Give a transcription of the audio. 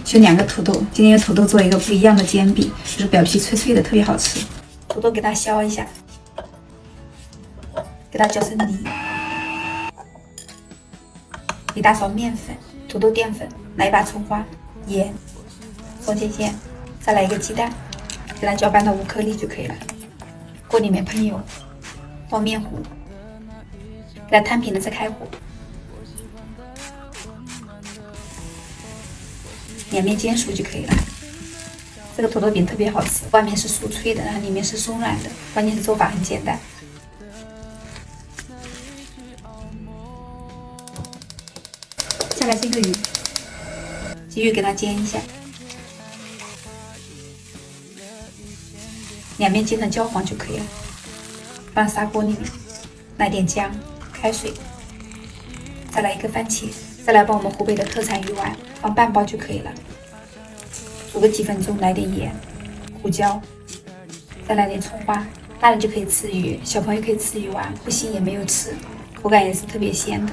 就2个土豆，今天用土豆做一个不一样的煎饼，就是表皮脆脆的，特别好吃。土豆给它削一下，给它搅成泥。1大勺面粉、土豆淀粉，来1把葱花、盐、松节线，再来1个鸡蛋，给它搅拌到无颗粒就可以了。锅里面喷油，放面糊，给它摊平了再开火。2面煎熟就可以了。这个土豆饼特别好吃，外面是酥脆的，然后里面是松软的，关键是做法很简单。下来是一个鱼，继续给它煎一下，2面煎成焦黄就可以了。放砂锅里面，来点姜、开水，再来1个番茄，再来把我们湖北的特产鱼丸放半包就可以了。煮个几分钟，来点盐、胡椒，再来点葱花。大人就可以吃鱼，小朋友可以吃鱼丸，不行也没有吃，口感也是特别鲜的。